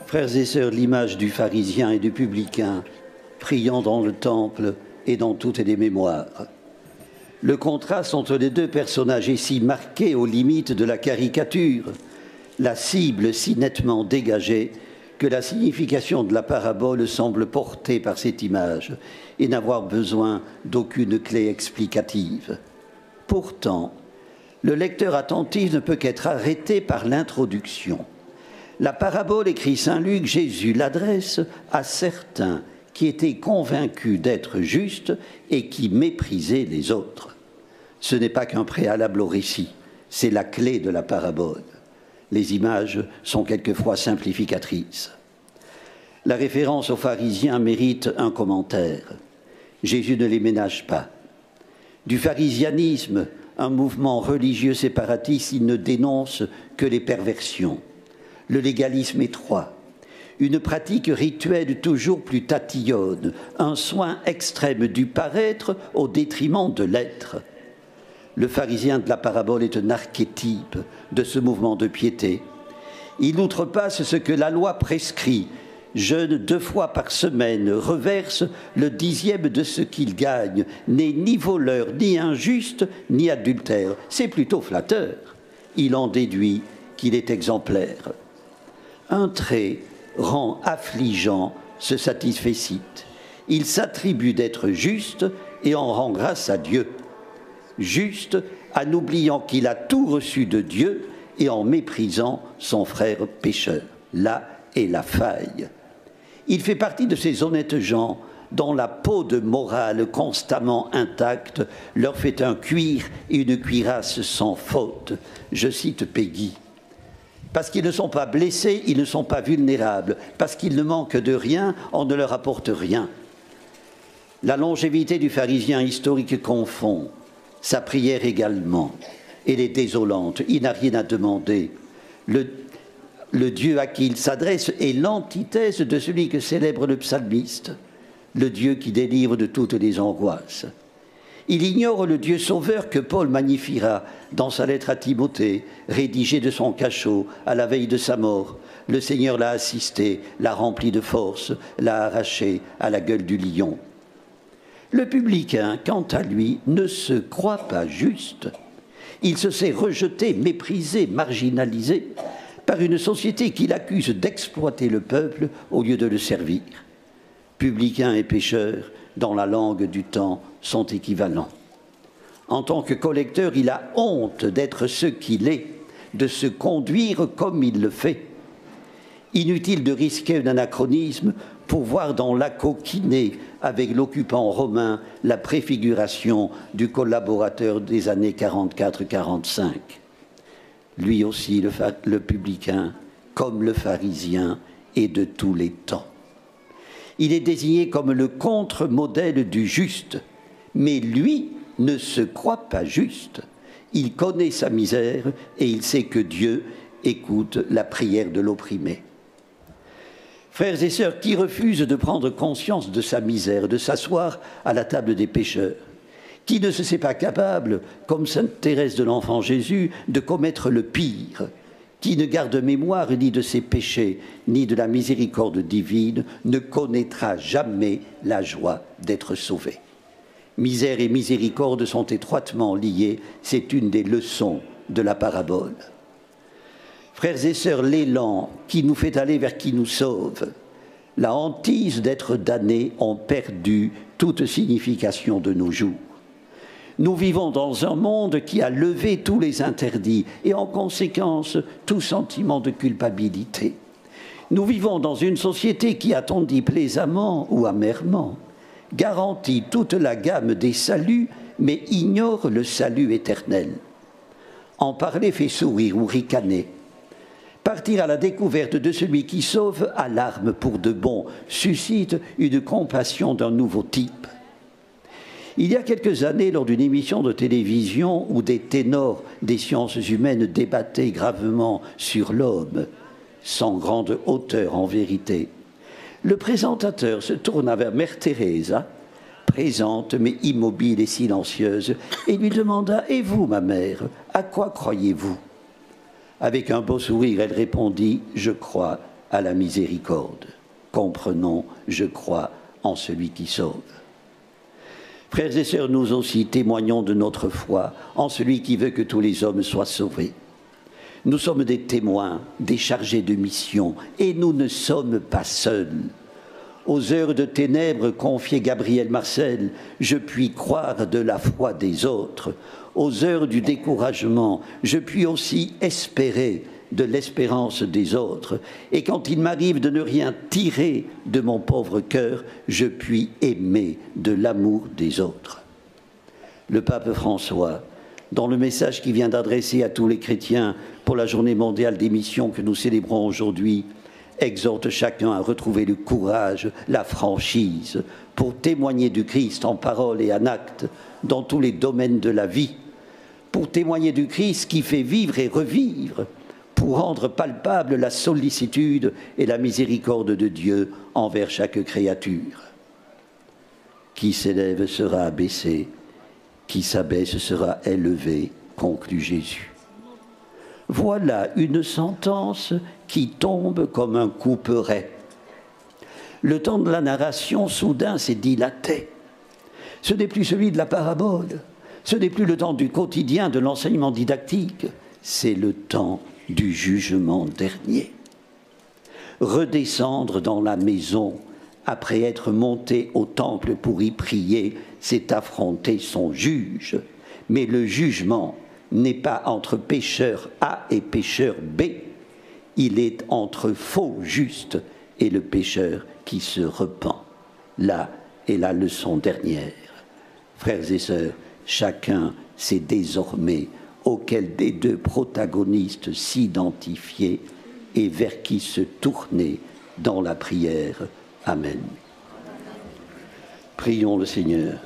Frères et sœurs, l'image du pharisien et du publicain, priant dans le temple et dans toutes les mémoires. Le contraste entre les deux personnages est si marqué aux limites de la caricature, la cible si nettement dégagée, que la signification de la parabole semble portée par cette image et n'avoir besoin d'aucune clé explicative. Pourtant, le lecteur attentif ne peut qu'être arrêté par l'introduction. La parabole, écrit saint Luc, Jésus l'adresse à certains qui étaient convaincus d'être justes et qui méprisaient les autres. Ce n'est pas qu'un préalable au récit, c'est la clé de la parabole. Les images sont quelquefois simplificatrices. La référence aux pharisiens mérite un commentaire. Jésus ne les ménage pas. Du pharisianisme, un mouvement religieux séparatiste, il ne dénonce que les perversions, le légalisme étroit, une pratique rituelle toujours plus tatillonne, un soin extrême du paraître au détriment de l'être. Le pharisien de la parabole est un archétype de ce mouvement de piété. Il outrepasse ce que la loi prescrit, jeûne 2 fois par semaine, reverse le 10e de ce qu'il gagne, n'est ni voleur, ni injuste, ni adultère. C'est plutôt flatteur. Il en déduit qu'il est exemplaire. Un trait rend affligeant ce satisfecit. Il s'attribue d'être juste et en rend grâce à Dieu. Juste en oubliant qu'il a tout reçu de Dieu et en méprisant son frère pécheur. Là est la faille. Il fait partie de ces honnêtes gens dont la peau de morale constamment intacte leur fait un cuir et une cuirasse sans faute. Je cite Peggy. Parce qu'ils ne sont pas blessés, ils ne sont pas vulnérables. Parce qu'ils ne manquent de rien, on ne leur apporte rien. La longévité du pharisien historique confond, sa prière également. Elle est désolante, il n'a rien à demander. Le Dieu à qui il s'adresse est l'antithèse de celui que célèbre le psalmiste, le Dieu qui délivre de toutes les angoisses. Il ignore le Dieu sauveur que Paul magnifiera dans sa lettre à Timothée, rédigée de son cachot à la veille de sa mort. Le Seigneur l'a assisté, l'a rempli de force, l'a arraché à la gueule du lion. Le publicain, quant à lui, ne se croit pas juste. Il se sait rejeté, méprisé, marginalisé par une société qui l'accuse d'exploiter le peuple au lieu de le servir. Publicain et pécheur, dans la langue du temps, sont équivalents. En tant que collecteur, il a honte d'être ce qu'il est, de se conduire comme il le fait. Inutile de risquer un anachronisme pour voir dans la coquinée avec l'occupant romain la préfiguration du collaborateur des années 44-45. Lui aussi, le publicain, comme le pharisien, est de tous les temps. Il est désigné comme le contre-modèle du juste, mais lui ne se croit pas juste. Il connaît sa misère et il sait que Dieu écoute la prière de l'opprimé. Frères et sœurs, qui refuse de prendre conscience de sa misère, de s'asseoir à la table des pécheurs? Qui ne se sait pas capable, comme sainte Thérèse de l'Enfant Jésus, de commettre le pire? Qui ne garde mémoire ni de ses péchés, ni de la miséricorde divine, ne connaîtra jamais la joie d'être sauvé. Misère et miséricorde sont étroitement liées, c'est une des leçons de la parabole. Frères et sœurs, l'élan qui nous fait aller vers qui nous sauve, la hantise d'être damnés ont perdu toute signification de nos jours. Nous vivons dans un monde qui a levé tous les interdits et en conséquence tout sentiment de culpabilité. Nous vivons dans une société qui attendit plaisamment ou amèrement, garantit toute la gamme des saluts mais ignore le salut éternel. En parler fait sourire ou ricaner. Partir à la découverte de celui qui sauve alarme pour de bon, suscite une compassion d'un nouveau type. Il y a quelques années, lors d'une émission de télévision où des ténors des sciences humaines débattaient gravement sur l'homme, sans grande hauteur en vérité, le présentateur se tourna vers Mère Teresa, présente mais immobile et silencieuse, et lui demanda « Et vous, ma mère, à quoi croyez-vous » Avec un beau sourire, elle répondit « Je crois à la miséricorde. Comprenons, je crois, en celui qui sauve. Frères et sœurs, nous aussi témoignons de notre foi en celui qui veut que tous les hommes soient sauvés. Nous sommes des témoins, des chargés de mission, et nous ne sommes pas seuls. Aux heures de ténèbres, confiait Gabriel Marcel, je puis croire de la foi des autres. Aux heures du découragement, je puis aussi espérer de l'espérance des autres. Et quand il m'arrive de ne rien tirer de mon pauvre cœur, je puis aimer de l'amour des autres. Le pape François, dans le message qu'il vient d'adresser à tous les chrétiens pour la journée mondiale des missions que nous célébrons aujourd'hui, exhorte chacun à retrouver le courage, la franchise, pour témoigner du Christ en parole et en acte dans tous les domaines de la vie, pour témoigner du Christ qui fait vivre et revivre, pour rendre palpable la sollicitude et la miséricorde de Dieu envers chaque créature. Qui s'élève sera abaissé, qui s'abaisse sera élevé, conclut Jésus. Voilà une sentence qui tombe comme un couperet. Le temps de la narration, soudain, s'est dilaté. Ce n'est plus celui de la parabole, ce n'est plus le temps du quotidien, de l'enseignement didactique, c'est le temps du jugement dernier. Redescendre dans la maison après être monté au temple pour y prier, c'est affronter son juge. Mais le jugement n'est pas entre pécheur A et pécheur B, il est entre faux juste et le pécheur qui se repent. Là est la leçon dernière. Frères et sœurs, chacun sait désormais auquel des deux protagonistes s'identifier et vers qui se tourner dans la prière. Amen. Prions le Seigneur.